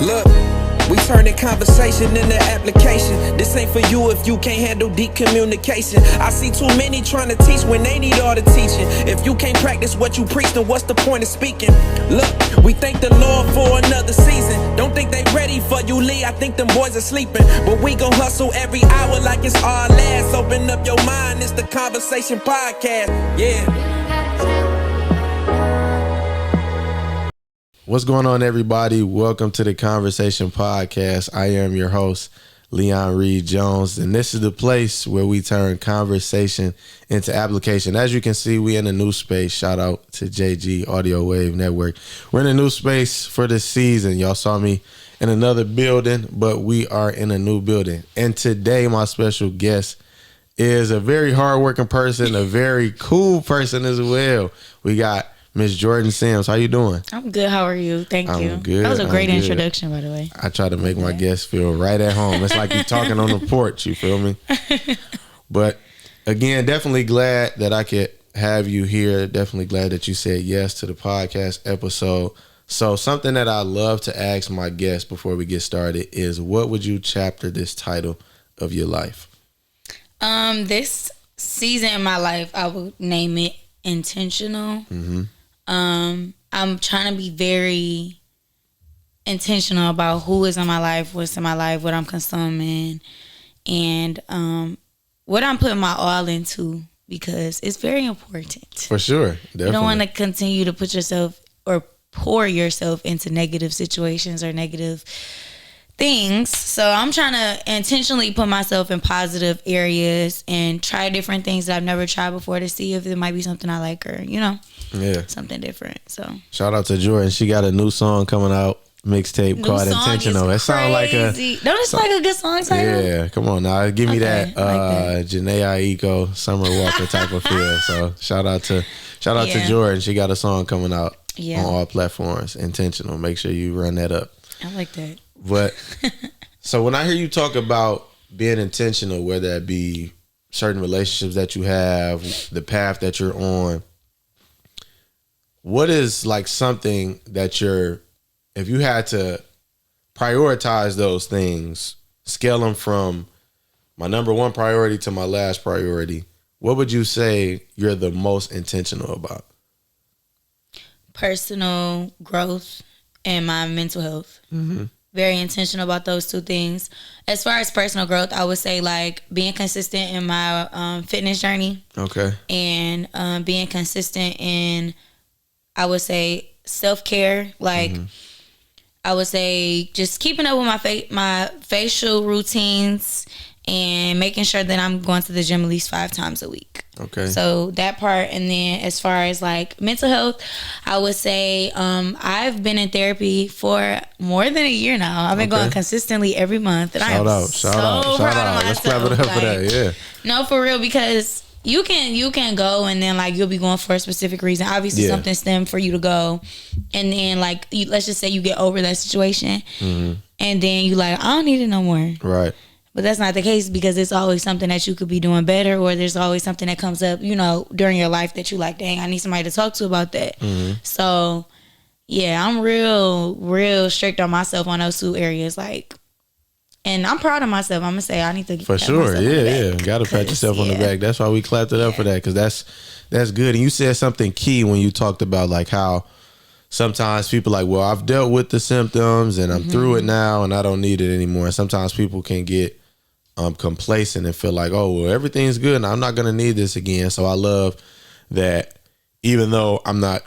Look, we turning conversation into application. This ain't for you if you can't handle deep communication. I see too many trying to teach when they need all the teaching. If you can't practice what you preach, then what's the point of speaking? Look, we thank the Lord for another season. Don't think they ready for you, Lee. I think them boys are sleeping. But we gon' hustle every hour like it's our last. Open up your mind, it's the converSAYtion podcast. Yeah. What's going on, everybody? Welcome to the converSAYtion podcast. I am your host, Leon Reed Jones, and this is the place where we turn conversation into application. As you can see, we in a new space. Shout out to JG Audio Wave Network. We're in a new space for this season. Y'all saw me in another building, but we are in a new building. And today, my special guest is a very hardworking person, a very cool person as well. We got Miss Jordyn Sims. How you doing? I'm good. How are you? Thank you. I'm good. That was a great introduction, by the way. I try to make my guests feel right at home. It's like you're talking on the porch, you feel me? But again, definitely glad that I could have you here. Definitely glad that you said yes to the podcast episode. So something that I love to ask my guests before we get started is, what would you chapter this title of your life? This season in my life, I would name it intentional. Mm-hmm. I'm trying to be very intentional about who is in my life, what's in my life, what I'm consuming, and what I'm putting my all into, because it's very important. For sure. Definitely. You don't want to continue to put yourself or pour yourself into negative situations or negative things. So I'm trying to intentionally put myself in positive areas and try different things that I've never tried before to see if it might be something I like, or something different. So shout out to Jordyn. She got a new song coming out, mixtape called Intentional. It sounds like a like a good song title. Yeah, come on now, give me that Janae Aiko, Summer Walker type of feel. So shout out to Jordyn. She got a song coming out on all platforms, Intentional. Make sure you run that up. I like that. But so when I hear you talk about being intentional, whether that be certain relationships that you have, the path that you're on, what is like something that if you had to prioritize those things, scale them from my number one priority to my last priority, what would you say you're the most intentional about? Personal growth and my mental health. Mm-hmm. Very intentional about those two things. As far as personal growth, I would say like being consistent in my fitness journey. Okay. And being consistent in, I would say, self-care. Like, I would say just keeping up with my facial routines and making sure that I'm going to the gym at least 5 times a week. Okay. So that part. And then as far as like mental health, I would say I've been in therapy for more than a year now. I've been going consistently every month. And Shout out. Let's clap it up for that. Yeah. No, for real, because you can go and then like you'll be going for a specific reason. Obviously something stemmed for you to go, and then like let's just say you get over that situation, and then you like, I don't need it no more. Right. But that's not the case, because it's always something that you could be doing better, or there's always something that comes up, during your life that you like, dang, I need somebody to talk to about that. Mm-hmm. So, yeah, I'm real strict on myself on those two areas. Like, and I'm proud of myself. I'm going to say I need to get for sure. Yeah. Got to pat yourself on the back. That's why we clapped it up for that, because that's good. And you said something key when you talked about like how sometimes people like, well, I've dealt with the symptoms and I'm through it now and I don't need it anymore. And sometimes people can get complacent and feel like, oh, well, everything's good and I'm not going to need this again. So I love that, even though I'm not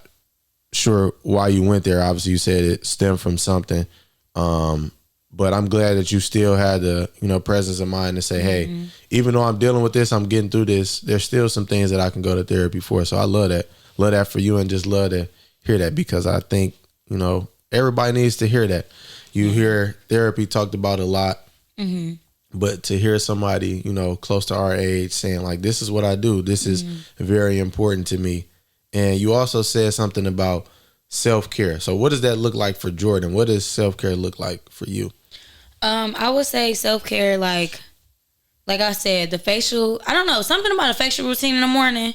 sure why you went there, obviously you said it stemmed from something, but I'm glad that you still had the presence of mind to say, hey, even though I'm dealing with this, I'm getting through this, there's still some things that I can go to therapy for. So I love that for you, and just love to hear that, because I think everybody needs to hear that. You hear therapy talked about a lot. But to hear somebody, close to our age saying like, this is what I do, this is very important to me. And you also said something about self-care. So what does that look like for Jordyn? What does self-care look like for you? I would say self-care, like I said, the facial, I don't know, something about a facial routine in the morning.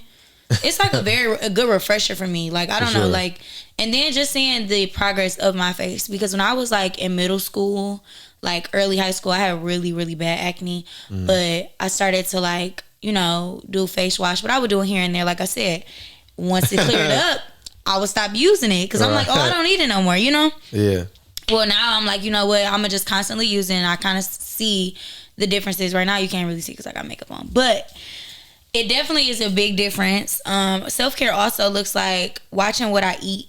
it's like a good refresher for me. Like, I don't know, like, and then just seeing the progress of my face, because when I was like in middle school, like early high school, I had really, really bad acne, but I started to like, you know, do face wash, but I would do it here and there. Like I said, once it cleared up, I would stop using it because I'm like, oh, I don't need it no more, you know? Yeah. Well, now I'm like, you know what? I'm going to just constantly use it, and I kind of see the differences. Right now, you can't really see because I got makeup on. But it definitely is a big difference. Self-care also looks like watching what I eat.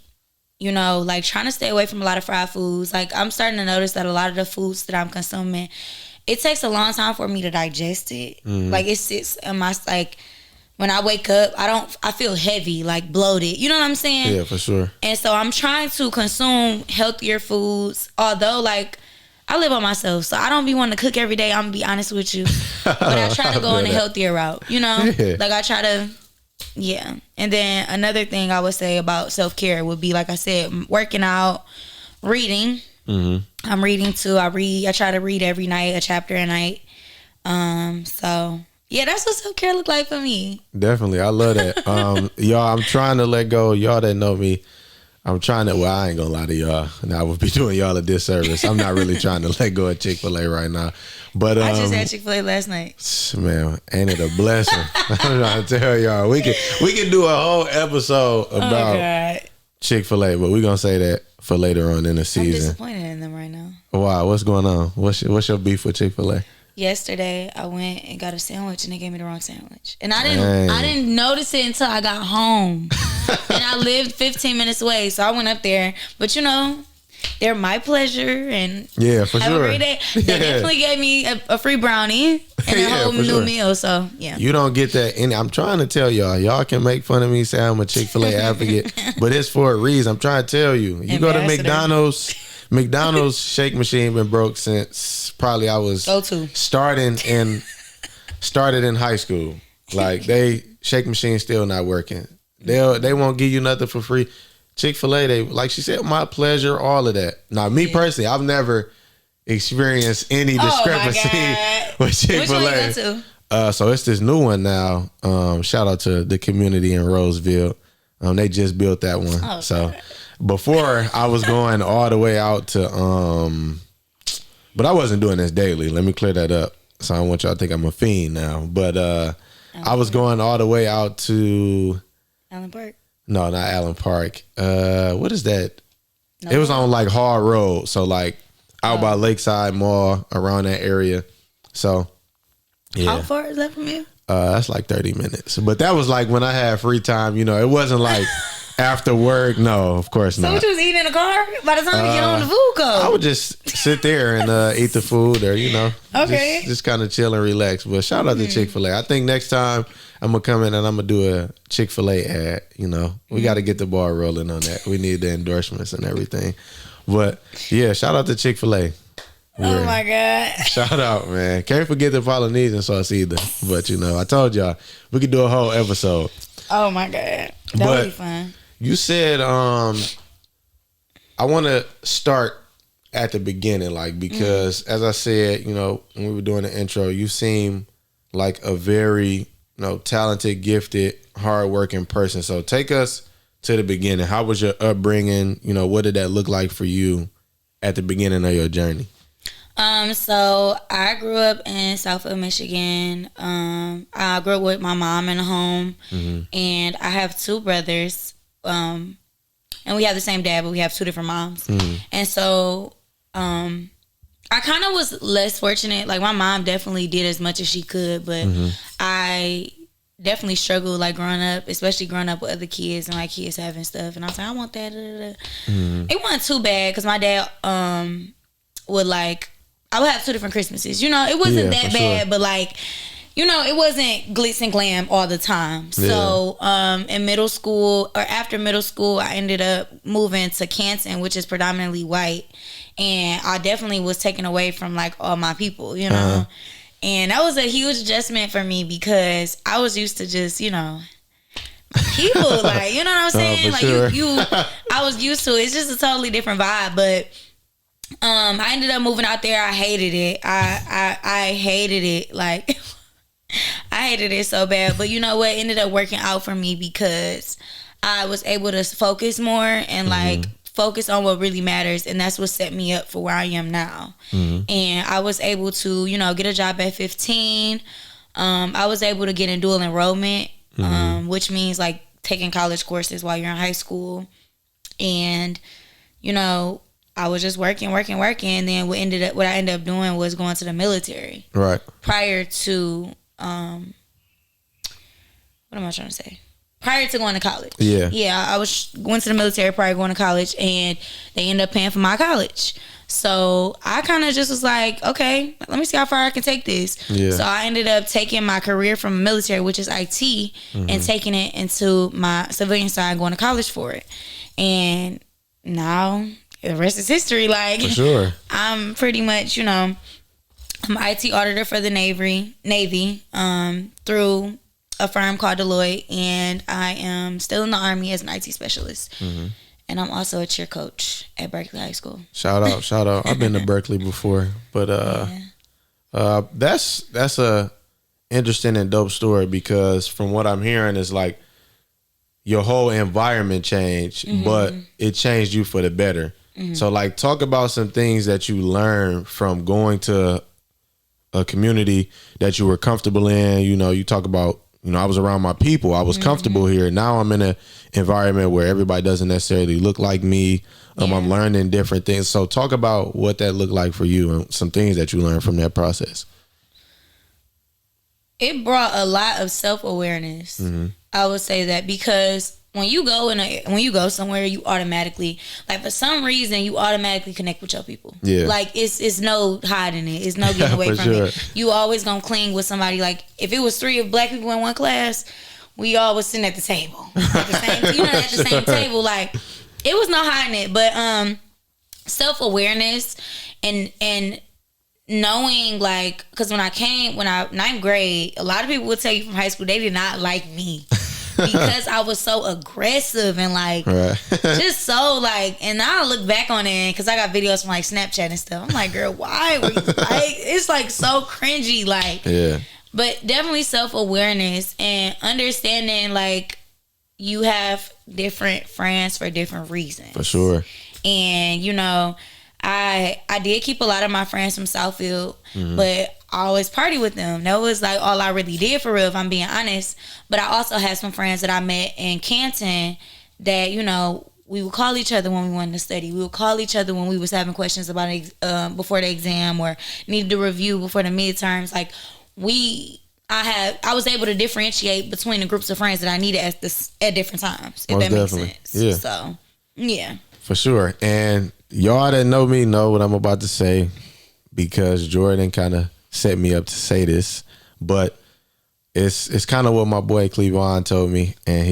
You know, like trying to stay away from a lot of fried foods. Like, I'm starting to notice that a lot of the foods that I'm consuming, it takes a long time for me to digest it. Like, it sits in my, like, when I wake up, I feel heavy, like bloated. You know what I'm saying? Yeah, for sure. And so I'm trying to consume healthier foods. Although, like, I live by myself, so I don't be wanting to cook every day. I'm going to be honest with you. But I try to go on a healthier route, you know? Yeah. Like, I try to, yeah. And then another thing I would say about self-care would be, like I said, working out, reading. I'm reading too. I try to read every night, a chapter a night. So yeah, that's what self-care look like for me. Definitely. I love that. Y'all, I'm trying to let go. Y'all that know me, I'm trying to, well, I ain't gonna lie to y'all, and I would be doing y'all a disservice. I'm not really trying to let go of Chick-fil-A right now. But I just had Chick-fil-A last night. Man, ain't it a blessing? I'm trying to tell y'all, we can do a whole episode about Chick-fil-A, but we're gonna say that for later on in the season. I'm disappointed in them right now. Why? What's going on? What's your beef with Chick-fil-A? Yesterday, I went and got a sandwich, and they gave me the wrong sandwich. And I didn't notice it until I got home. And I lived 15 minutes away, so I went up there. But, you know, they're my pleasure, and yeah, for have sure. a great day. They definitely gave me a free brownie and a whole new meal, so, yeah. You don't get that. And I'm trying to tell y'all can make fun of me, say I'm a Chick-fil-A advocate, but it's for a reason. I'm trying to tell you. You go to McDonald's shake machine been broke since probably I was started in high school. Like, they shake machine still not working. They won't give you nothing for free. Chick-fil-A, they, like she said, my pleasure, all of that. Now, me personally, I've never experienced any discrepancy with Chick-fil-A. Which one you go to? So it's this new one now. Shout out to the community in Roseville. They just built that one. Oh, so God. Before I was going all the way out to but I wasn't doing this daily. Let me clear that up. So I don't want y'all to think I'm a fiend now. But I was going all the way out to Allen Park. No, not Allen Park. What is that? No, it was on like Hard Road. So like out by Lakeside Mall, around that area. So yeah. How far is that from you? That's like 30 minutes. But that was like when I had free time, you know, it wasn't like after work. No, of course not. So what you was eating in the car? By the time you get on the food court? I would just sit there and eat the food, or, you know, just kind of chill and relax. But shout out to Chick-fil-A. I think next time I'm going to come in and I'm going to do a Chick-fil-A ad. You know, we got to get the ball rolling on that. We need the endorsements and everything. But yeah, shout out to Chick-fil-A. Oh my God. Shout out, man. Can't forget the Polynesian sauce either. But, you know, I told y'all we could do a whole episode. Oh my God. That would be fun. You said I want to start at the beginning, like, because as I said, you know, when we were doing the intro, you seem like a very, you know, talented, gifted, hardworking person. So take us to the beginning. How was your upbringing? You know, what did that look like for you at the beginning of your journey? So I grew up in Southfield, Michigan. I grew up with my mom in a home, and I have two brothers. And we have the same dad, but we have two different moms. And so, I kind of was less fortunate. Like, my mom definitely did as much as she could, but I definitely struggled, like, growing up, especially growing up with other kids and, like, kids having stuff. And I was like, I want that. It wasn't too bad because my dad would, like, I would have two different Christmases. You know, it wasn't that bad, but, like, you know, it wasn't glitz and glam all the time. So, in middle school, or after middle school, I ended up moving to Canton, which is predominantly white. And I definitely was taken away from, like, all my people, you know. And that was a huge adjustment for me because I was used to just, you know, people, like, you know what I'm saying? Like, I was used to it. It's just a totally different vibe. But I ended up moving out there. I hated it. I hated it. Like, I hated it so bad. But you know what? It ended up working out for me because I was able to focus more and like focus on what really matters. And that's what set me up for where I am now. And I was able to, you know, get a job at 15. I was able to get in dual enrollment, which means like taking college courses while you're in high school. And, you know, I was just working. And then what I ended up doing was going to the military. Right. Prior to, what am I trying to say? Prior to going to college. Yeah. Yeah, I went to the military prior to going to college, and they ended up paying for my college. So I kind of just was like, okay, let me see how far I can take this. Yeah. So I ended up taking my career from military, which is IT, and taking it into my civilian side, going to college for it. And now the rest is history. Like, for sure. I'm pretty much, you know, I'm an IT auditor for the Navy through a firm called Deloitte, and I am still in the Army as an IT specialist. And I'm also a cheer coach at Berkeley High School. Shout out. I've been to Berkeley before, but that's a interesting and dope story, because from what I'm hearing is like your whole environment changed, but it changed you for the better. So like, talk about some things that you learned from going to a community that you were comfortable in. You know, you talk about, you know, I was around my people. I was comfortable here. Now I'm in an environment where everybody doesn't necessarily look like me. I'm learning different things. So talk about what that looked like for you and some things that you learned from that process. It brought a lot of self-awareness. I would say that, because when you go somewhere, you automatically, like, for some reason, you automatically connect with your people. Yeah. Like, it's no hiding it. It's no getting away from it. You always gonna cling with somebody. Like, if it was 3 of black people in one class, we all was sitting at the table. At the same table. Like, it was no hiding it. But self-awareness and knowing, like, because when I ninth grade, a lot of people would tell you from high school they did not like me. Because I was so aggressive and like just so like, and now I look back on it because I got videos from like Snapchat and stuff. I'm like, girl, why were you like, it's like so cringy, like. Yeah. But definitely self-awareness and understanding, like, you have different friends for different reasons. For sure. And, you know, I did keep a lot of my friends from Southfield, but I always party with them. That was like all I really did, for real, if I'm being honest. But I also had some friends that I met in Canton that, you know, we would call each other when we wanted to study. We would call each other when we was having questions about before the exam or needed to review before the midterms. Like, I was able to differentiate between the groups of friends that I needed at different times, if that makes sense. Yeah. So, yeah. For sure. And y'all that know me know what I'm about to say, because Jordyn kind of set me up to say this, but it's kind of what my boy Cleavon told me, and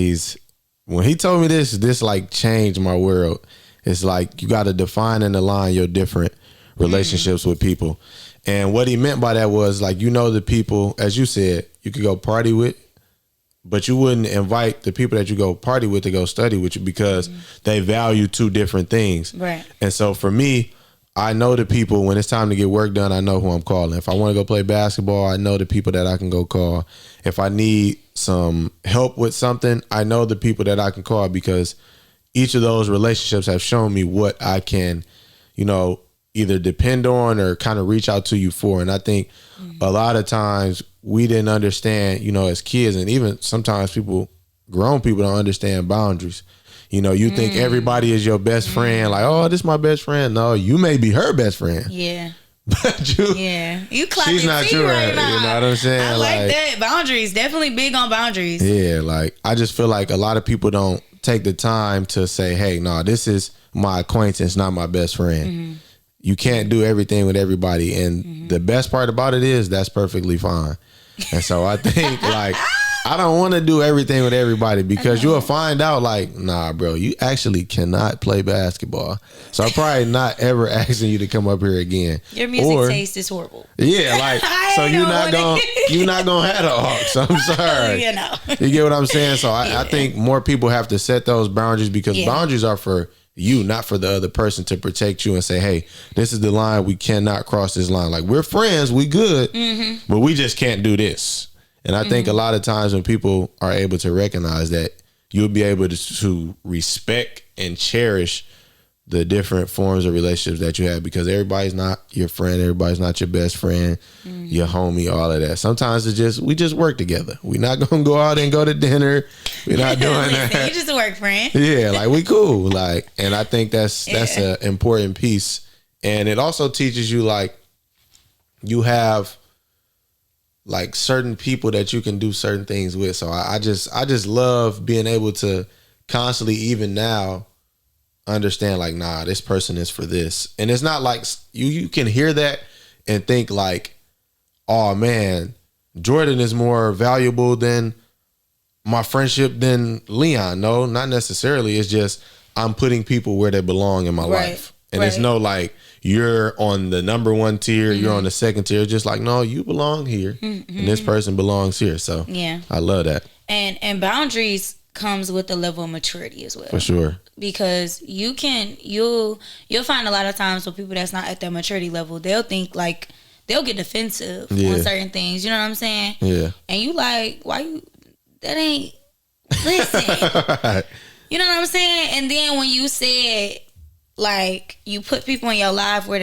when he told me this like changed my world. It's like, you got to define and align your different relationships with people. And what he meant by that was, like, you know, the people, as you said, you could go party with, but you wouldn't invite the people that you go party with to go study with you, because they value 2 different things. Right. And so for me, I know the people, when it's time to get work done, I know who I'm calling. If I want to go play basketball, I know the people that I can go call. If I need some help with something, I know the people that I can call, because each of those relationships have shown me what I can, you know, either depend on or kind of reach out to you for. And I think a lot of times we didn't understand, you know, as kids, and even sometimes grown people don't understand boundaries. You know, you think everybody is your best friend. Like, oh, this is my best friend. No, you may be her best friend. Yeah. But you clocked she's not your right now. You know what I'm saying? I like that. Boundaries. Definitely big on boundaries. Yeah, like, I just feel like a lot of people don't take the time to say, hey, no, this is my acquaintance, not my best friend. You can't do everything with everybody. And the best part about it is that's perfectly fine. And so I think, like, I don't want to do everything with everybody, because you'll find out, like, nah, bro, you actually cannot play basketball. So I'm probably not ever asking you to come up here again. Your music taste is horrible. Yeah, like, so you're not gonna have the Hawks. I'm sorry. You know. You get what I'm saying? So I think more people have to set those boundaries, because boundaries are for you, not for the other person, to protect you and say, hey, this is the line. We cannot cross this line. Like, we're friends, we good, but we just can't do this. And I think a lot of times when people are able to recognize that, you'll be able to respect and cherish the different forms of relationships that you have, because everybody's not your friend, everybody's not your best friend, your homie, all of that. Sometimes we just work together. We're not gonna go out and go to dinner. We're not doing that. You just a work friend. Yeah, like we cool. Like, and I think that's an important piece. And it also teaches you, like, you have like certain people that you can do certain things with. So I just love being able to constantly, even now, understand like, nah, this person is for this. And it's not like you can hear that and think like, oh man, Jordyn is more valuable than my friendship than Leon. No, not necessarily. It's just I'm putting people where they belong in my life. And it's no like you're on the number one tier, you're on the second tier. Just like, no, you belong here and this person belongs here. So yeah, I love that. And boundaries comes with the level of maturity as well. For sure. Because you'll find a lot of times with people that's not at that maturity level, they'll think like they'll get defensive on certain things. You know what I'm saying? Yeah. And you like, why you that ain't listen. You know what I'm saying? And then when you said like you put people in your life where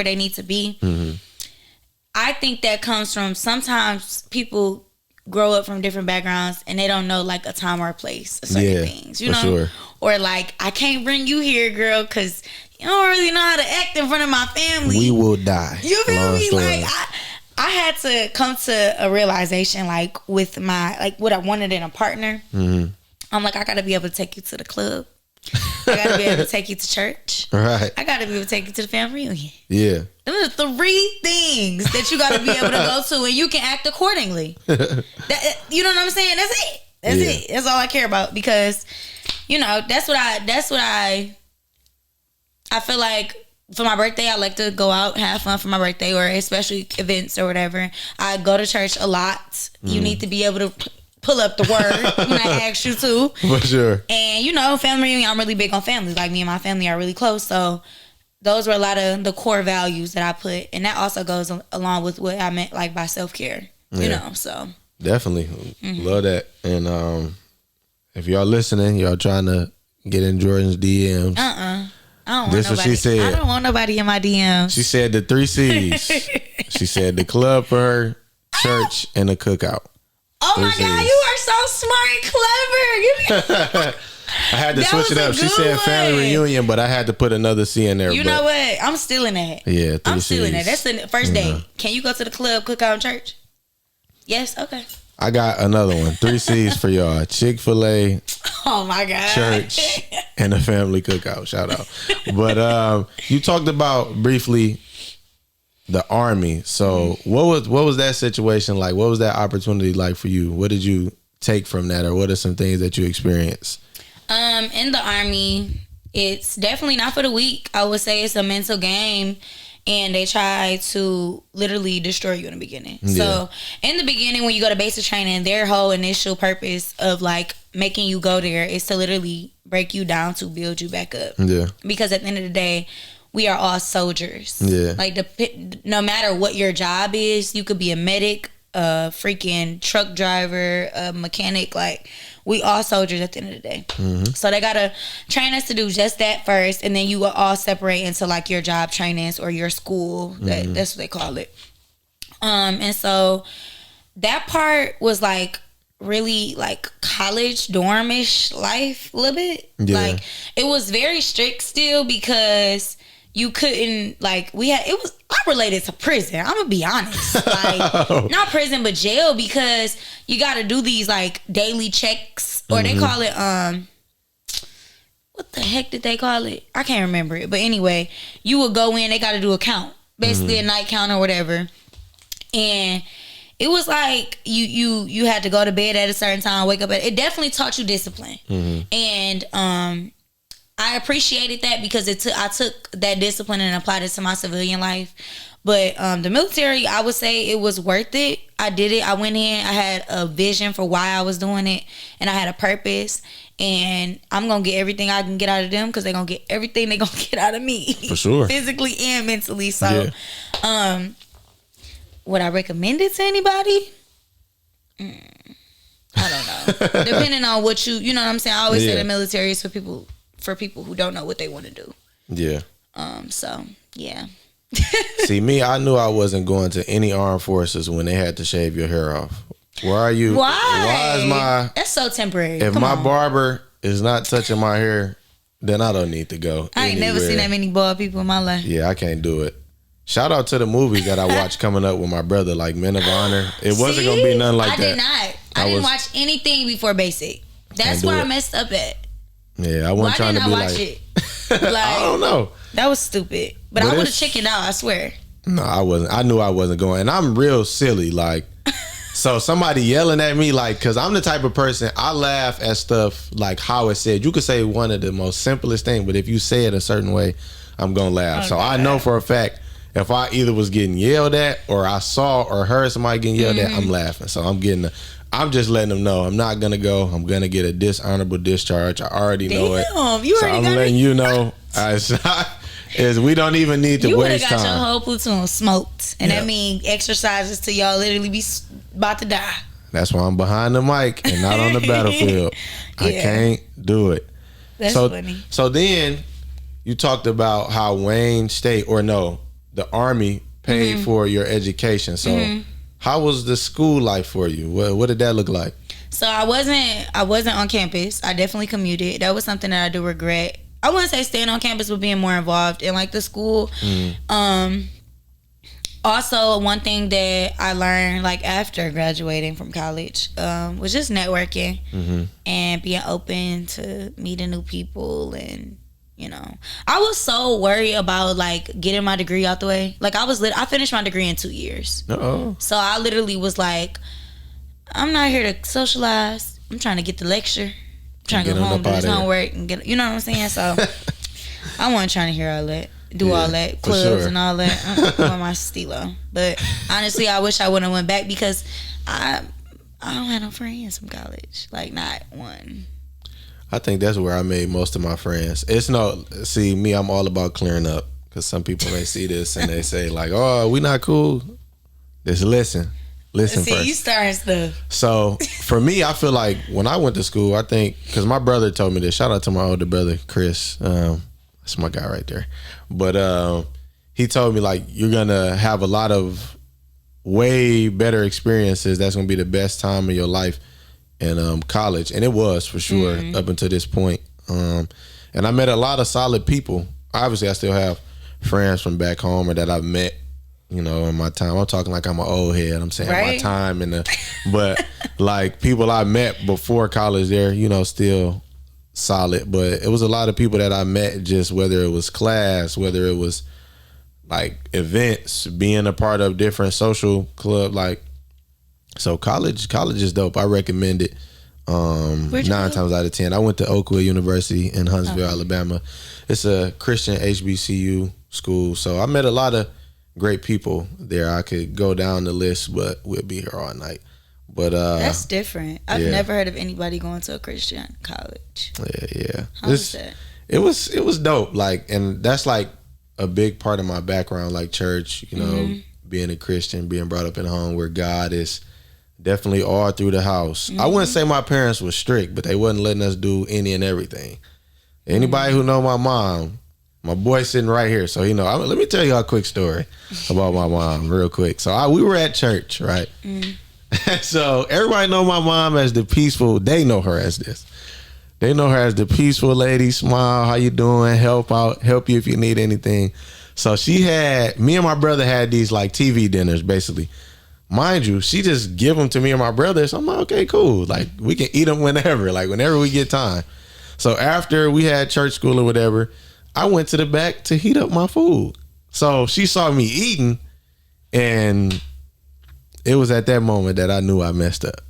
they need to be, I think that comes from sometimes people grow up from different backgrounds and they don't know like a time or a place of certain things, you know? Sure. Or like, I can't bring you here, girl, because you don't really know how to act in front of my family. We will die. You feel me? Like I had to come to a realization like with my like what I wanted in a partner. I'm like, I gotta be able to take you to the club. I gotta be able to take you to church. Right. I gotta be able to take you to the family reunion. Yeah. Those are 3 things that you gotta be able to go to, and you can act accordingly. You know what I'm saying? That's it. That's it. That's all I care about, because, you know, that's what I feel like for my birthday. I like to go out, have fun for my birthday, or especially events or whatever. I go to church a lot. You need to be able to pull up the word when I ask you to. For sure. And, you know, family reunion, I'm really big on family. Like, me and my family are really close. So those were a lot of the core values that I put. And that also goes along with what I meant, like, by self-care. You know, so. Definitely. Love that. And if y'all listening, y'all trying to get in Jordyn's DMs. I don't want this nobody. What she said. I don't want nobody in my DMs. She said the 3 C's. She said the club for her, church, and the cookout. Oh my God, you are so smart and clever. I had to switch it up. She said family reunion, but I had to put another C in there. You know what? I'm stealing that. Yeah, I'm stealing that. That's the first date. Can you go to the club, cookout, and church? Yes, okay. I got another one. 3 C's for y'all. Chick-fil-A. Oh my God. Church and a family cookout. Shout out. But you talked about briefly the Army. So what was that situation like? What was that opportunity like for you? What did you take from that, or what are some things that you experienced? In the Army, it's definitely not for the weak. I would say it's a mental game, and they try to literally destroy you in the beginning. Yeah. So in the beginning, when you go to basic training, their whole initial purpose of like making you go there is to literally break you down to build you back up. Yeah. Because at the end of the day, we are all soldiers. Yeah. Like no matter what your job is, you could be a medic, a freaking truck driver, a mechanic. Like, we all soldiers at the end of the day. So they gotta train us to do just that first, and then you will all separate into like your job trainings or your school. That's what they call it. And so that part was like really like college dormish life a little bit. Yeah. Like, it was very strict still, because you couldn't, like, I related to prison. I'm gonna be honest. Like, not prison, but jail, because you gotta do these, like, daily checks, or they call it, what the heck did they call it? I can't remember it. But anyway, you would go in, they gotta do a count. Basically a night count or whatever. And it was like, you had to go to bed at a certain time, wake up it definitely taught you discipline. And, I appreciated that, because I took that discipline and applied it to my civilian life. But the military, I would say it was worth it. I did it. I went in. I had a vision for why I was doing it, and I had a purpose. And I'm going to get everything I can get out of them, because they're going to get everything they're going to get out of me. For sure. Physically and mentally. So, would I recommend it to anybody? I don't know. Depending on what you know what I'm saying. I always say the military is for people who don't know what they want to do. Yeah. So yeah. See, me, I knew I wasn't going to any armed forces when they had to shave your hair off. Why are you? Why is that's so temporary? If my barber is not touching my hair, then I don't need to go. I ain't never seen that many bald people in my life. Yeah, I can't do it. Shout out to the movies that I watched coming up with my brother, like Men of Honor. It wasn't gonna be nothing like that. I did not. I didn't watch anything before Basic. That's where I messed up at. Yeah, I wasn't trying to be like. It? Like, I don't know. That was stupid. But I would have chickened out. I swear. No, I wasn't. I knew I wasn't going, and I'm real silly. Like, so somebody yelling at me, like, because I'm the type of person, I laugh at stuff like how it's said. You could say one of the most simplest things, but if you say it a certain way, I'm gonna laugh. So I know for a fact, if I either was getting yelled at or I saw or heard somebody getting yelled at, I'm laughing. So I'm just letting them know I'm not gonna go. I'm gonna get a dishonorable discharge. I already know it. You already I'm letting you know. We don't even need to waste time. You got your whole platoon smoked, and that means exercises till y'all literally be about to die. That's why I'm behind the mic and not on the battlefield. I can't do it. That's funny. So then you talked about how Wayne State, the Army paid for your education. So how was the school life for you? What did that look like? So I wasn't on campus. I definitely commuted. That was something that I do regret. I wouldn't say staying on campus, but being more involved in like the school. Also, one thing that I learned like after graduating from college was just networking and being open to meeting new people. And I was so worried about like getting my degree out the way. Like I finished my degree in 2 years. So I literally was like, I'm not here to socialize. I'm trying to get the lecture. Trying to go home, do this homework, and get, you know what I'm saying? So I wasn't trying to hear all that, all that, clubs and all that with my stilo. But honestly, I wish I wouldn't have went back because I don't have no friends from college, like not one. I think that's where I made most of my friends. See, me, I'm all about clearing up because some people may see this and they say like, "Oh, we not cool." Just listen See, first. You starting stuff. So for me, I feel like when I went to school, I think because my brother told me this. Shout out to my older brother, Chris. That's my guy right there. But he told me like you're gonna have a lot of way better experiences. That's gonna be the best time of your life in college, and it was for sure up until this point. And I met a lot of solid people. Obviously, I still have friends from back home or that I've met. In my time, I'm talking like I'm an old head. I'm saying my time but like people I met before college, they're still solid. But it was a lot of people that I met, just whether it was class, whether it was like events, being a part of different social club. Like, so college is dope. I recommend it. 9 times out of 10. I went to Oakwood University in Huntsville, Alabama. It's a Christian HBCU school. So I met a lot of great people there. I could go down the list, but we'll be here all night. But that's different. I've never heard of anybody going to a Christian college. Yeah. How was that? It was dope. Like, and that's like a big part of my background, like church. Being a Christian, being brought up in a home where God is definitely all through the house. I wouldn't say my parents were strict, but they wasn't letting us do any and everything. Anybody who know my mom. My boy's sitting right here, so let me tell you a quick story about my mom real quick. So we were at church, right? So everybody know my mom as the peaceful. They know her as this. They know her as the peaceful lady. Smile, how you doing? Help you if you need anything. So me and my brother had these like TV dinners, basically. Mind you, she just give them to me and my brother. So I'm like, okay, cool. Like we can eat them whenever we get time. So after we had church school or whatever, I went to the back to heat up my food. So she saw me eating, and it was at that moment that I knew I messed up.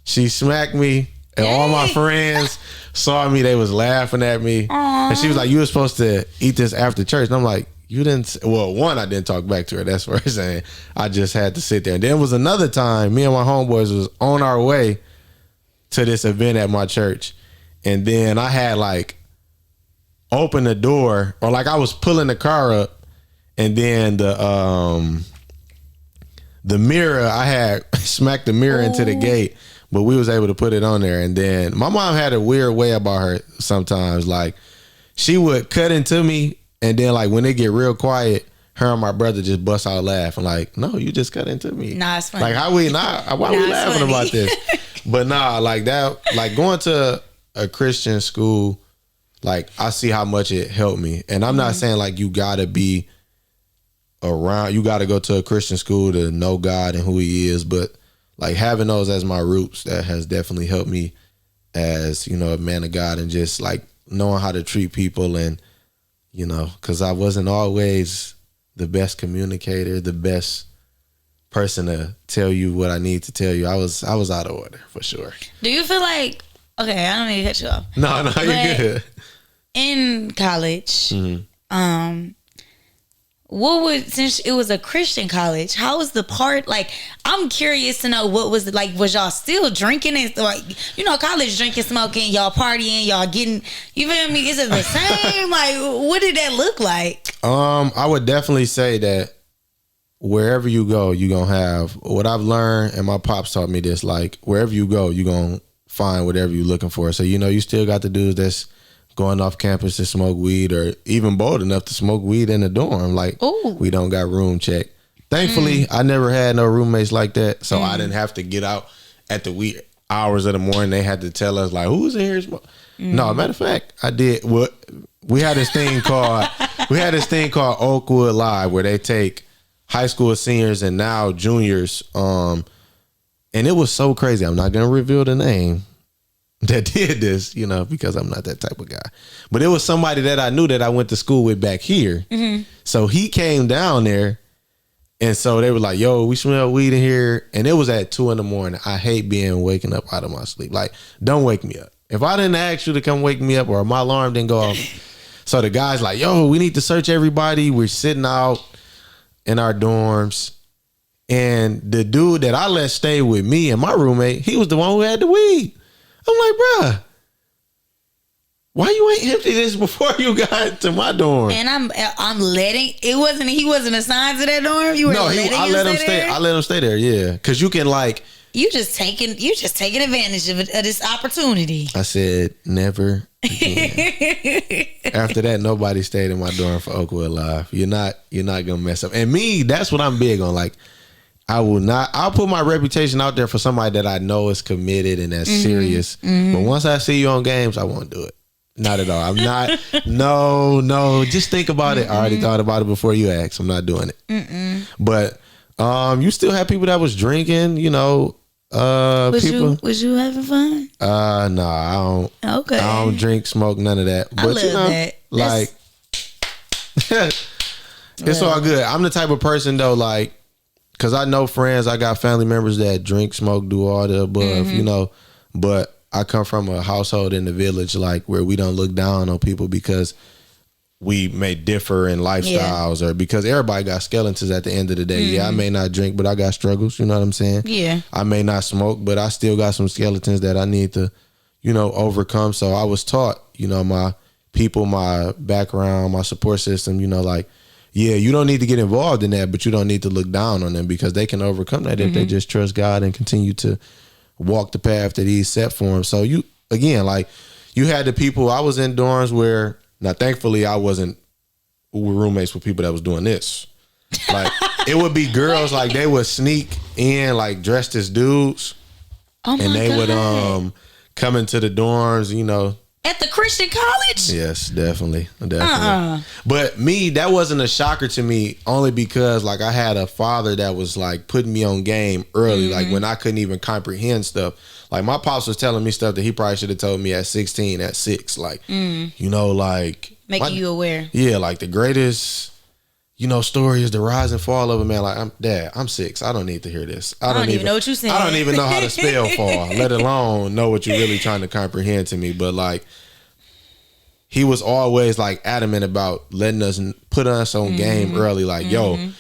She smacked me, and all my friends saw me. They was laughing at me. And she was like, you were supposed to eat this after church. And I'm like, you didn't. Well, one, I didn't talk back to her. That's what I'm saying. I just had to sit there. And then it was another time, me and my homeboys was on our way to this event at my church. And then I had like, open the door, or like I was pulling the car up, and then the mirror, I had smacked the mirror into the gate, but we was able to put it on there. And then my mom had a weird way about her sometimes. Like, she would cut into me, and then like when it get real quiet, her and my brother just bust out laughing. Like, no, you just cut into me. Nah, it's funny. Like, why we laughing about this? But nah, like that, like going to a Christian school, like I see how much it helped me. And I'm not saying like you gotta be around, you gotta go to a Christian school to know God and who he is, but like having those as my roots, that has definitely helped me as, you know, a man of God, and just like knowing how to treat people. And, you know, because I wasn't always the best communicator, the best person to tell you what I need to tell you. I was out of order for sure. Do you feel like, okay, I don't mean to cut you off. No, you're good. In college, since it was a Christian college, how was the part? Like, I'm curious to know what was it like. Was y'all still drinking and like, you know, college drinking, smoking, y'all partying, y'all getting, you feel me? Is it the same? Like, what did that look like? I would definitely say that wherever you go, you gonna have what I've learned, and my pops taught me this. Like, wherever you go, you gonna find whatever you're looking for. So, you know, you still got the dudes that's going off campus to smoke weed, or even bold enough to smoke weed in the dorm. Like, we don't got room check. Thankfully, I never had no roommates like that, so I didn't have to get out at the wee hours of the morning. They had to tell us like, who's in here smoking? No, matter of fact, I did. What we had this thing called Oakwood Live, where they take high school seniors and now juniors, and it was so crazy. I'm not gonna reveal the name that did this, you know, because I'm not that type of guy. But it was somebody that I knew that I went to school with back here. So he came down there, and so they were like, yo, we smell weed in here. And it was at 2 a.m. I hate waking up out of my sleep. Like, don't wake me up. If I didn't ask you to come wake me up, or my alarm didn't go off. So the guy's like, yo, we need to search everybody. We're sitting out in our dorms. And the dude that I let stay with me and my roommate, he was the one who had the weed. I'm like, bruh, why you ain't empty this before you got to my dorm? And I'm letting, he wasn't assigned to that dorm? I let him stay. I let him stay there, yeah. Cause you can like, you just taking advantage of this opportunity. I said never again. After that, nobody stayed in my dorm for Oakwood Live. You're not gonna mess up. And me, that's what I'm big on. Like, I'll put my reputation out there for somebody that I know is committed and that's serious. But once I see you on games, I won't do it. Not at all. I'm not. No. Just think about it. I already thought about it before you asked. I'm not doing it. But you still have people that was drinking, you know. Was you having fun? No, I don't. Okay. I don't drink, smoke, none of that. But I love that. Like, it's all good. I'm the type of person though, like, because I know friends, I got family members that drink, smoke, do all the above, you know. But I come from a household in the village, like, where we don't look down on people because we may differ in lifestyles, or because everybody got skeletons at the end of the day. Yeah, I may not drink, but I got struggles. You know what I'm saying? Yeah. I may not smoke, but I still got some skeletons that I need to, you know, overcome. So I was taught, you know, my people, my background, my support system, you know, like, yeah, you don't need to get involved in that, but you don't need to look down on them, because they can overcome that if they just trust God and continue to walk the path that he's set for them. So you, again, like, you had the people, I was in dorms where, now thankfully I wasn't roommates with people that was doing this. Like, it would be girls, like, they would sneak in, like, dressed as dudes. Oh my and they God. would come into the dorms, you know. At the Christian college? Yes, definitely. But me, that wasn't a shocker to me, only because, like, I had a father that was, like, putting me on game early, like, when I couldn't even comprehend stuff. Like, my pops was telling me stuff that he probably should have told me at 16, at 6. Like, you know, like, making you aware. Yeah, like, the greatest, you know, story is the rise and fall of a man. Like, I'm 6. I don't need to hear this. I don't even know what you're saying. I don't even know how to spell fall, let alone know what you're really trying to comprehend to me. But, like, he was always, like, adamant about letting us put us on game early. Like, yo,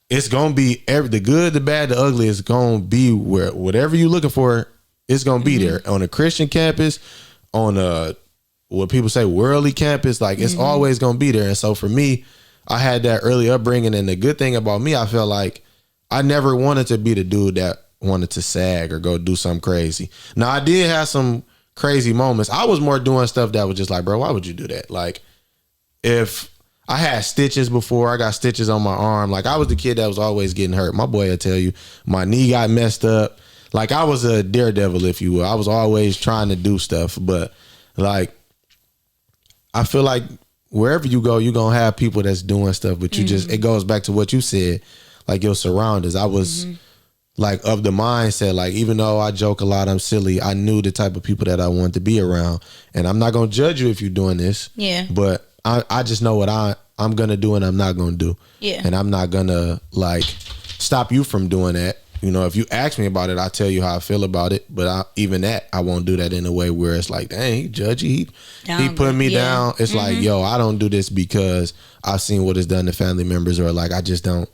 it's gonna be the good, the bad, the ugly is gonna be where whatever you're looking for, it's gonna be there on a Christian campus, on a what people say worldly campus. Like, it's always gonna be there. And so for me, I had that early upbringing, and the good thing about me, I felt like I never wanted to be the dude that wanted to sag or go do something crazy. Now I did have some crazy moments. I was more doing stuff that was just like, bro, why would you do that? Like, if I had stitches before, I got stitches on my arm. Like, I was the kid that was always getting hurt. My boy will tell you, my knee got messed up. Like, I was a daredevil, if you will. I was always trying to do stuff. But, like, I feel like wherever you go, you're going to have people that's doing stuff. But you just, it goes back to what you said, like your surroundings. I was, like, of the mindset, like, even though I joke a lot, I'm silly, I knew the type of people that I wanted to be around. And I'm not going to judge you if you're doing this. Yeah. But I just know what I'm going to do and I'm not going to do. Yeah. And I'm not going to, like, stop you from doing that. You know, if you ask me about it, I'll tell you how I feel about it. But even that, I won't do that in a way where it's like, dang, he judgy. He put me down. It's like, yo, I don't do this because I've seen what it's done to family members, or like, I just don't.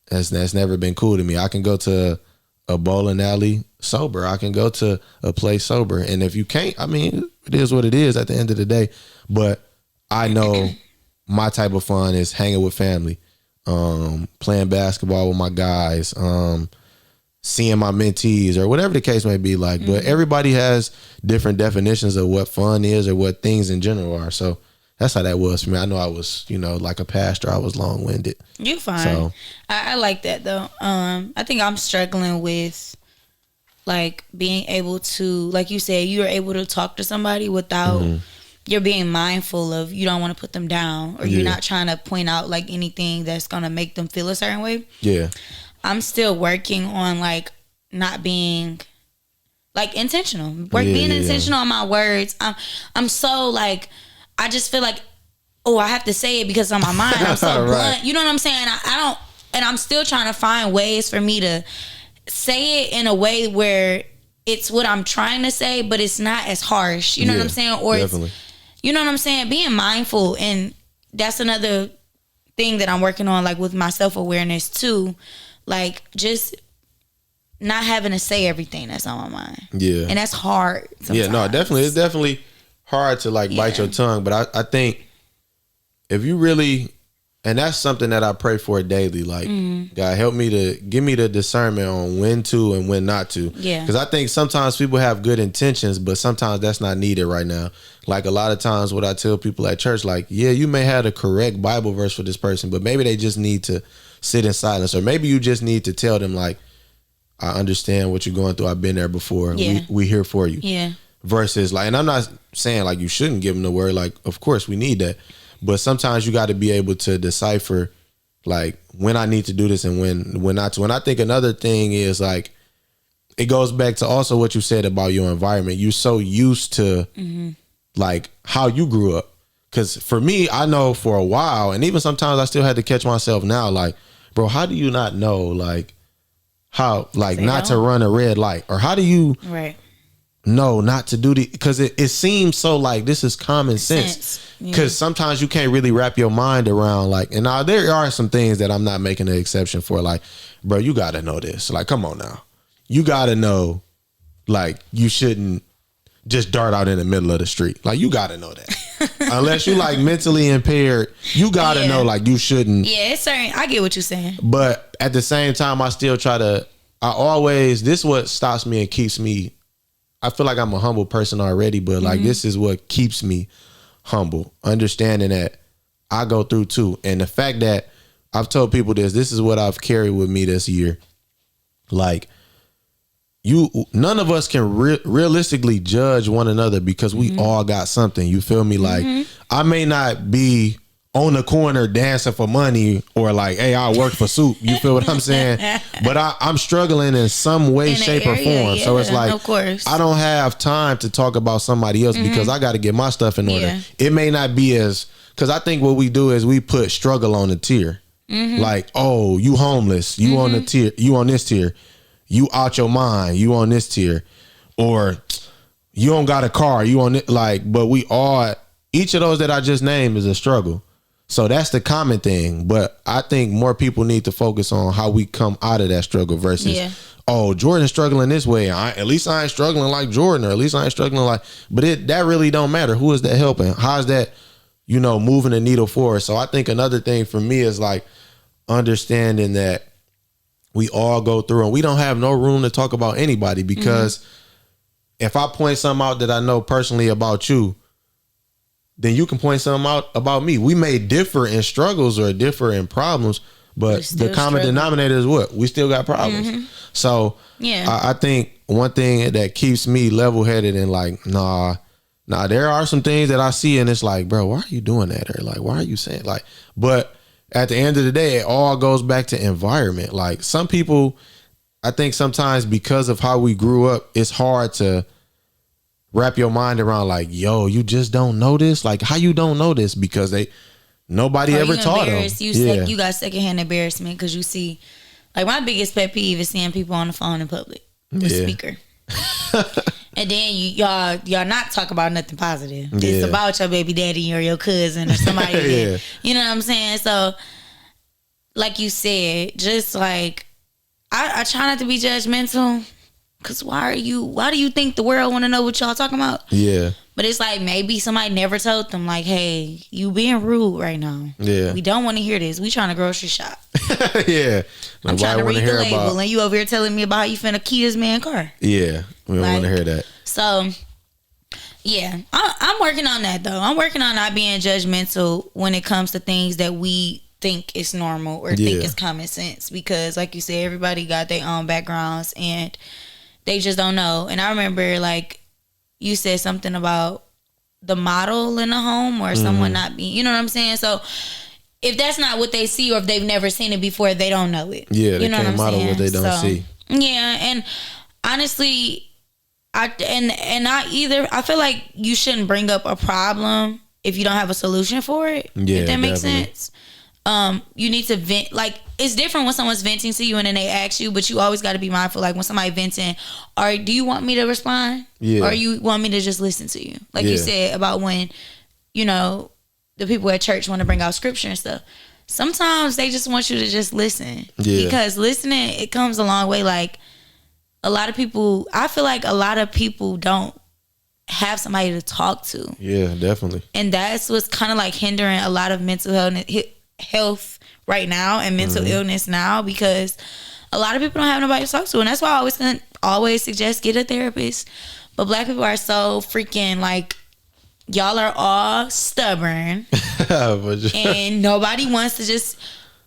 That's never been cool to me. I can go to a bowling alley sober. I can go to a place sober. And if you can't, I mean, it is what it is at the end of the day. But I know my type of fun is hanging with family, playing basketball with my guys, seeing my mentees, or whatever the case may be like. But everybody has different definitions of what fun is or what things in general are. So that's how that was for me. I know I was, you know, like a pastor, I was long-winded. You fine. So I like that though. I think I'm struggling with like being able to, like you said, you're able to talk to somebody without you're being mindful of, you don't want to put them down, or you're not trying to point out like anything that's going to make them feel a certain way. Yeah. I'm still working on like not being like intentional. Being intentional on my words. I'm so like, I just feel like, oh, I have to say it because it's on my mind. I'm so blunt. You know what I'm saying? I don't, and I'm still trying to find ways for me to say it in a way where it's what I'm trying to say, but it's not as harsh. You know what I'm saying? Or definitely. You know what I'm saying? Being mindful. And that's another thing that I'm working on, like with my self-awareness too. Like just not having to say everything that's on my mind. Yeah. And that's hard sometimes. Yeah, no, definitely. It's definitely hard to like bite your tongue. But I think if you really, and that's something that I pray for daily. Like, God, help me to give me the discernment on when to and when not to. Yeah. Because I think sometimes people have good intentions, but sometimes that's not needed right now. Like a lot of times what I tell people at church, like, yeah, you may have the correct Bible verse for this person, but maybe they just need to sit in silence. Or maybe you just need to tell them, like, I understand what you're going through. I've been there before. Yeah. We here for you. Yeah. Versus like, and I'm not saying like you shouldn't give them the word. Like, of course we need that. But sometimes you got to be able to decipher like when I need to do this and when not to. And I think another thing is like, it goes back to also what you said about your environment. You're so used to like how you grew up. Because for me, I know for a while, and even sometimes I still had to catch myself now, like, bro, how do you not know like how like not to run a red light? Or how do you know not to do the, because it seems so like this is common sense. Because sometimes you can't really wrap your mind around like, and now there are some things that I'm not making an exception for. Like, bro, you got to know this. Like, come on now. You got to know, like, you shouldn't just dart out in the middle of the street. Like, you got to know that. Unless you like mentally impaired, you got to know, like, you shouldn't. Yeah, it's certain. I get what you're saying. But at the same time, I still try to, this is what stops me and keeps me. I feel like I'm a humble person already, but like, this is what keeps me humble, understanding that I go through too. And the fact that I've told people this is what I've carried with me this year. Like, none of us can realistically judge one another because we all got something. You feel me? Like, I may not be on the corner dancing for money or like, hey, I work for soup. You feel what I'm saying? But I'm struggling in some way, shape, or form. So it's like, of course, I don't have time to talk about somebody else because I got to get my stuff in order. It may not be as, because I think what we do is we put struggle on the tier. Like, oh, you homeless, you on the tier, you on this tier, you out your mind, you on this tier, or you don't got a car, you on it. Like, but we all, each of those that I just named is a struggle. So that's the common thing. But I think more people need to focus on how we come out of that struggle versus, oh, Jordan's struggling this way. At least I ain't struggling like Jordyn, or at least I ain't struggling like, but that really don't matter. Who is that helping? How's that, moving the needle forward? So I think another thing for me is like understanding that we all go through, and we don't have no room to talk about anybody because if I point something out that I know personally about you, then you can point something out about me. We may differ in struggles or differ in problems, but the common denominator is what? We still got problems. So I think one thing that keeps me level-headed and like, nah, there are some things that I see and it's like, bro, why are you doing that? Or like, why are you saying like, but at the end of the day, it all goes back to environment. Like some people, I think sometimes because of how we grew up, it's hard to wrap your mind around like, yo, you just don't know this? Like how you don't know this? Because nobody ever taught them. You got secondhand embarrassment because you see, like my biggest pet peeve is seeing people on the phone in public, the speaker. And then y'all not talk about nothing positive. It's about your baby daddy or your cousin or somebody. That, you know what I'm saying? So, like you said, just like I try not to be judgmental. Cause why do you think the world want to know what y'all talking about? Yeah. But it's like maybe somebody never told them like, hey, you being rude right now. Yeah. We don't want to hear this. We trying to grocery shop. Yeah. I'm trying to read the label and you over here telling me about how you finna key this man car. Yeah. We don't want to hear that. So yeah, I'm working on that though. I'm working on not being judgmental when it comes to things that we think is normal or think is common sense. Because like you said, everybody got their own backgrounds and they just don't know. And I remember like you said something about the model in the home or someone not being, you know what I'm saying? So if that's not what they see or if they've never seen it before, they don't know it. Yeah, they can't model what they don't see. Yeah, and honestly, I feel like you shouldn't bring up a problem if you don't have a solution for it. Yeah, if that makes sense. You need to vent. Like it's different when someone's venting to you and then they ask you, but you always got to be mindful. Like when somebody venting, or do you want me to respond? Yeah. Or you want me to just listen to you? Like you said about when, you know, the people at church want to bring out scripture and stuff. Sometimes they just want you to just listen. Yeah. Because listening, it comes a long way. Like a lot of people, I feel like a lot of people don't have somebody to talk to. Yeah, definitely. And that's what's kind of like hindering a lot of mental health right now and mental illness now, because a lot of people don't have nobody to talk to. And that's why I always suggest get a therapist. But black people are so freaking like, y'all are all stubborn and nobody wants to just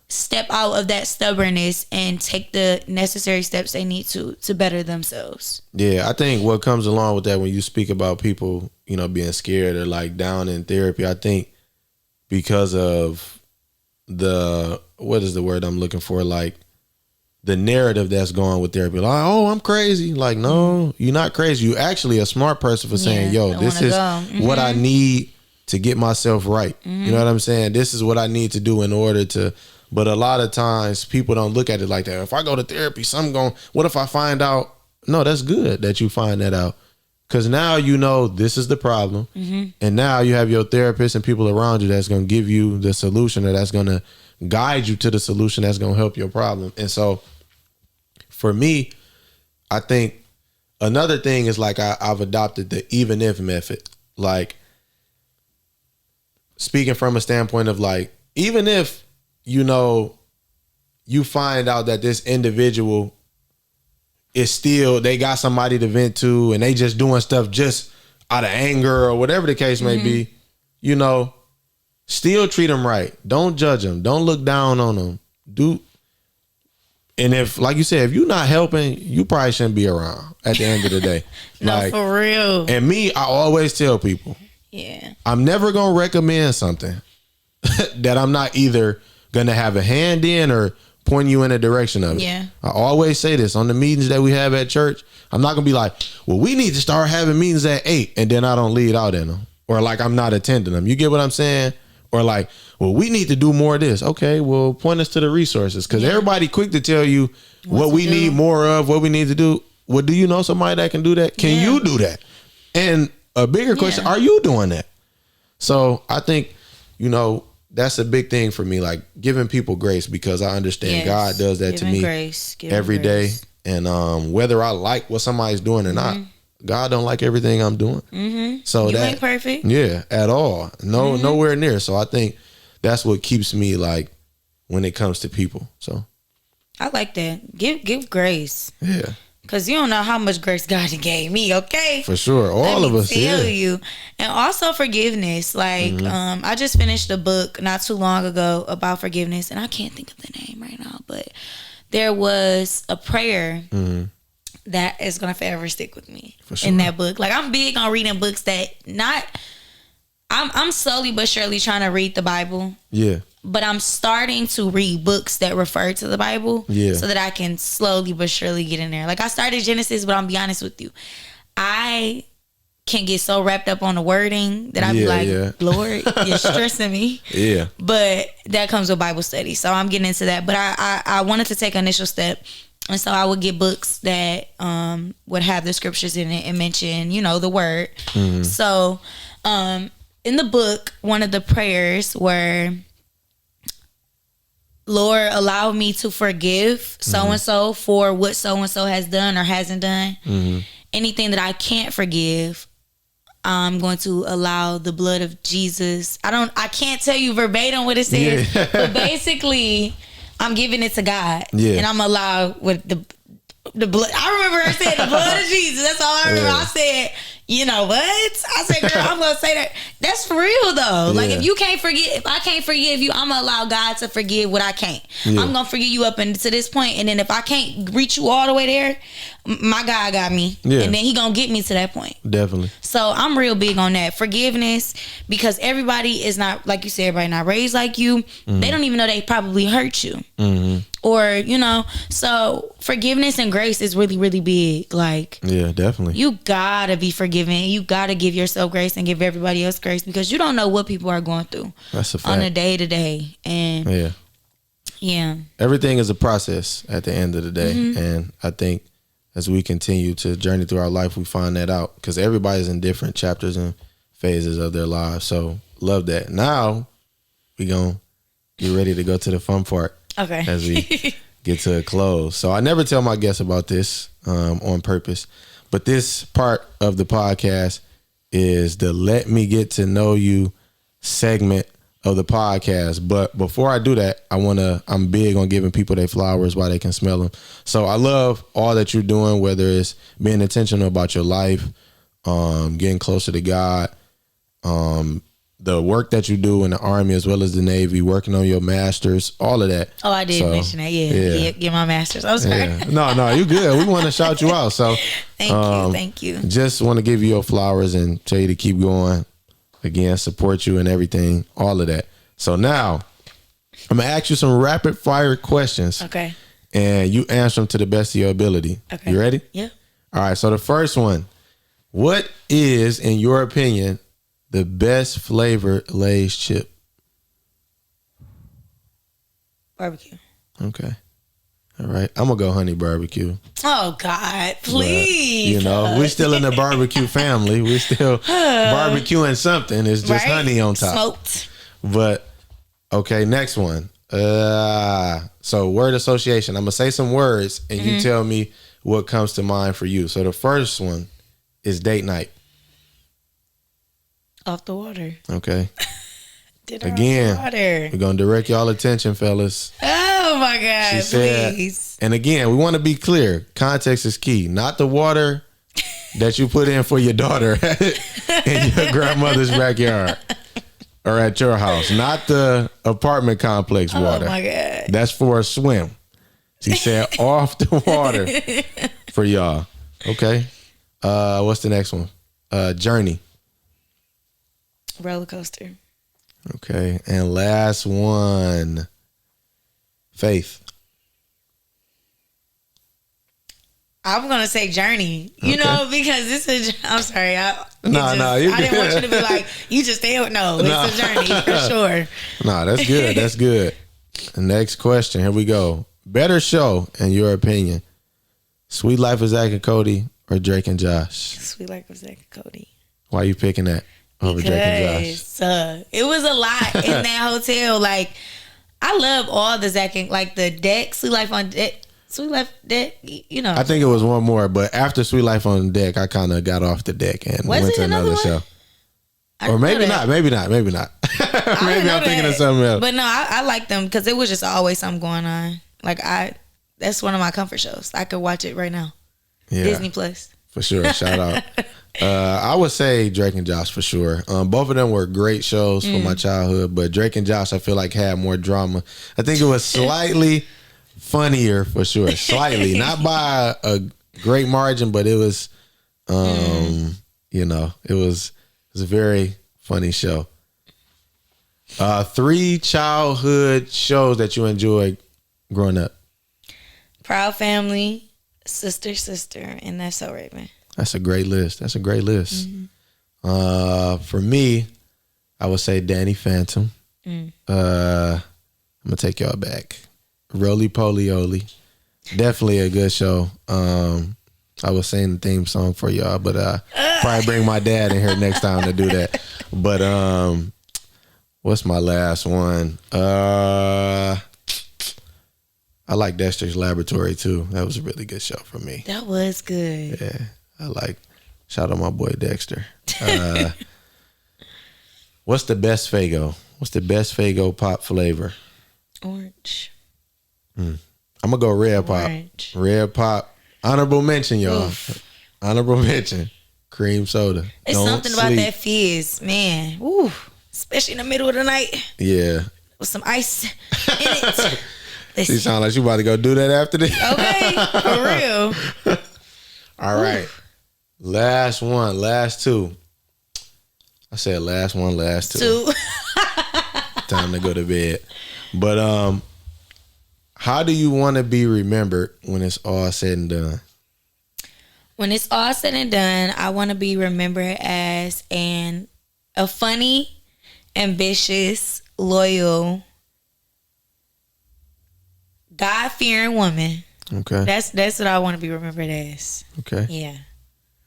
step out of that stubbornness and take the necessary steps they need to better themselves. Yeah, I think what comes along with that when you speak about people, you know, being scared or like down in therapy, I think because of what is the word I'm looking for? Like the narrative that's going with therapy. Like, oh, I'm crazy. Like, no, you're not crazy. You actually a smart person for saying, yo, this is what I need to get myself right. You know what I'm saying? This is what I need to do in order to, but a lot of times people don't look at it like that. If I go to therapy, what if I find out? No, that's good that you find that out. Because now you know this is the problem. And now you have your therapist and people around you that's going to give you the solution, or that's going to guide you to the solution that's going to help your problem. And so for me, I think another thing is like I've adopted the even if method. Like speaking from a standpoint of like, even if, you know, you find out that this individual is still, they got somebody to vent to and they just doing stuff just out of anger or whatever the case may be, you know, still treat them right. Don't judge them. Don't look down on them. And if, like you said, if you're not helping, you probably shouldn't be around at the end of the day. No, like, for real. And me, I always tell people, I'm never going to recommend something that I'm not either going to have a hand in or point you in a direction of it. Yeah. I always say this on the meetings that we have at church. I'm not going to be like, well, we need to start having meetings at 8 and then I don't lead out in them. Or like I'm not attending them. You get what I'm saying? Or like, well, we need to do more of this. Okay, well, point us to the resources. Because everybody quick to tell you what we need more of, what we need to do. Well, do you know somebody that can do that? Can you do that? And a bigger question, are you doing that? So I think, you know, that's a big thing for me, like giving people grace, because I understand God does that to me every day. And whether I like what somebody's doing or not, God don't like everything I'm doing. So you ain't perfect. Yeah, at all. No, nowhere near. So I think that's what keeps me like when it comes to people. So I like that. Give grace. Yeah. Because you don't know how much grace God gave me, okay? For sure. All of us, tell you. And also forgiveness. Like, I just finished a book not too long ago about forgiveness, and I can't think of the name right now, but there was a prayer that is going to forever stick with me in that book. Like, I'm big on reading books that I'm slowly but surely trying to read the Bible. Yeah. But I'm starting to read books that refer to the Bible so that I can slowly but surely get in there. Like, I started Genesis, but I'm be honest with you. I can get so wrapped up on the wording that I be like, Lord, you're stressing me. Yeah. But that comes with Bible study. So I'm getting into that. But I wanted to take an initial step. And so I would get books that would have the scriptures in it and mention, the word. So in the book, one of the prayers were, Lord, allow me to forgive so-and-so for what so-and-so has done or hasn't done. Anything that I can't forgive, I'm going to allow the blood of Jesus. I can't tell you verbatim what it says, but basically, I'm giving it to God. And I'm allowed with the blood. I remember her saying the blood of Jesus. That's all I remember. I said, you know what? I said, girl, I'm going to say that. That's for real, though. Like, if I can't forgive you, I'm going to allow God to forgive what I can't. I'm going to forgive you up until this point, and then if I can't reach you all the way there, my God got me. And then he going to get me to that point. Definitely. So I'm real big on that. Forgiveness, because everybody is not, like you said, everybody not raised like you. They don't even know they probably hurt you. Or, so forgiveness and grace is really, really big. Like, yeah, definitely. You gotta be forgiven. You gotta give yourself grace and give everybody else grace, because you don't know what people are going through. That's a fact. On a day to day. And yeah. Everything is a process at the end of the day. And I think as we continue to journey through our life, we find that out, because everybody's in different chapters and phases of their lives. So love that. Now we gonna get ready to go to the fun part. Okay. As we get to a close. So I never tell my guests about this on purpose, but this part of the podcast is the Let Me Get to Know You segment of the podcast. But before I do that, I'm big on giving people their flowers while they can smell them. So I love all that you're doing, whether it's being intentional about your life, getting closer to God, the work that you do in the Army as well as the Navy, working on your masters, all of that. Oh, I did mention that. Yeah. Get my masters. I'm sorry. Yeah. No, you good. We want to shout you out. So thank you. Just want to give you your flowers and tell you to keep going. Again, support you and everything, all of that. So now I'm going to ask you some rapid fire questions. Okay. And you answer them to the best of your ability. Okay. You ready? Yeah. All right. So the first one, what is, in your opinion, the best flavored Lay's chip? Barbecue. Okay. All right. I'm going to go honey barbecue. Oh, God. Please. But, we're still in the barbecue family. We're still barbecuing something. It's just honey on top. Smoked. But, okay, next one. So, word association. I'm going to say some words, and you tell me what comes to mind for you. So, the first one is date night. Off the water. Okay. Again, we're going to direct y'all attention, fellas. Oh, my God. She said, please. And again, we want to be clear. Context is key. Not the water that you put in for your daughter in your grandmother's backyard or at your house. Not the apartment complex water. Oh, my God. That's for a swim. She said off the water for y'all. Okay. What's the next one? Journey. Roller coaster. Okay. And last one. Faith. I'm going to say journey. You know, because this is, I'm sorry. I didn't want you to be like, you just stay with, no, it's a journey for sure. No, that's good. That's good. Next question. Here we go. Better show, in your opinion, Sweet Life of Zach and Cody or Drake and Josh? Sweet Life of Zach and Cody. Why are you picking that over Drake and Josh? It was a lot in that hotel. Like, I love all the Zach and, like, the deck, Sweet Life on Deck. Sweet Life Deck, you know. I think it was one more, but after Sweet Life on Deck, I kind of got off the deck and went to another show. Or maybe not. Maybe I'm thinking of something else. But no, I like them because it was just always something going on. Like, that's one of my comfort shows. I could watch it right now. Yeah. Disney Plus. For sure. Shout out. I would say Drake and Josh for sure. Both of them were great shows for my childhood, but Drake and Josh I feel like had more drama. I think it was slightly funnier for sure. Slightly. Not by a great margin, but it was you know, it was a very funny show. 3 childhood shows that you enjoyed growing up. Proud Family, Sister, and That's So Raven. That's a great list. For me, I would say Danny Phantom. I'm gonna take y'all back. Roly Poly Oly. Definitely a good show. I was saying the theme song for y'all, but probably bring my dad in here next time to do that. But what's my last one? I like Dexter's Laboratory too. That was a really good show for me. That was good. Yeah, shout out my boy Dexter. What's the best Faygo? What's the best Faygo pop flavor? Orange. I'm gonna go red pop. Orange. Red pop. Honorable mention, y'all. Oof. Honorable mention. Cream soda. It's something about that fizz, man. Woo. Especially in the middle of the night. Yeah. With some ice in it. You sound like you about to go do that after this. Okay, for real. All right. Last 2. I said last 2. Time to go to bed. But how do you want to be remembered when it's all said and done? When it's all said and done, I want to be remembered as a funny, ambitious, loyal, God-fearing woman. Okay. That's what I want to be remembered as. Okay. Yeah.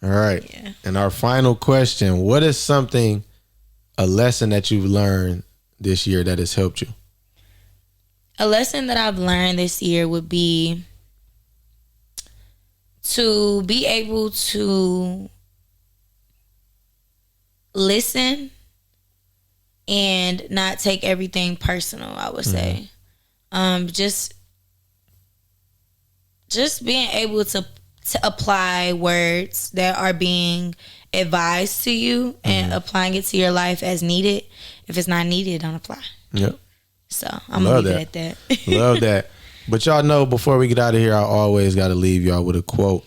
All right. Yeah. And our final question, what is a lesson that you've learned this year that has helped you? A lesson that I've learned this year would be to be able to listen and not take everything personal, I would say. Just being able to apply words that are being advised to you and applying it to your life as needed. If it's not needed, don't apply. Yep. So I'm going to leave it at that. Love that. But y'all know before we get out of here, I always got to leave y'all with a quote.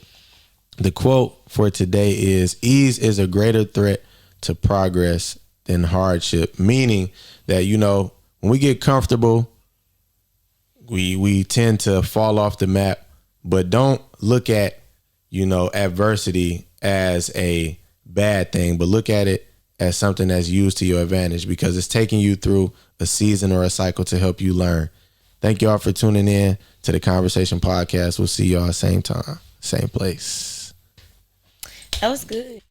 The quote for today is, ease is a greater threat to progress than hardship. Meaning that, you know, when we get comfortable, we tend to fall off the map. But don't look at, you know, adversity as a bad thing, but look at it as something that's used to your advantage because it's taking you through a season or a cycle to help you learn. Thank y'all for tuning in to the converSAYtion podcast. We'll see y'all same time, same place. That was good.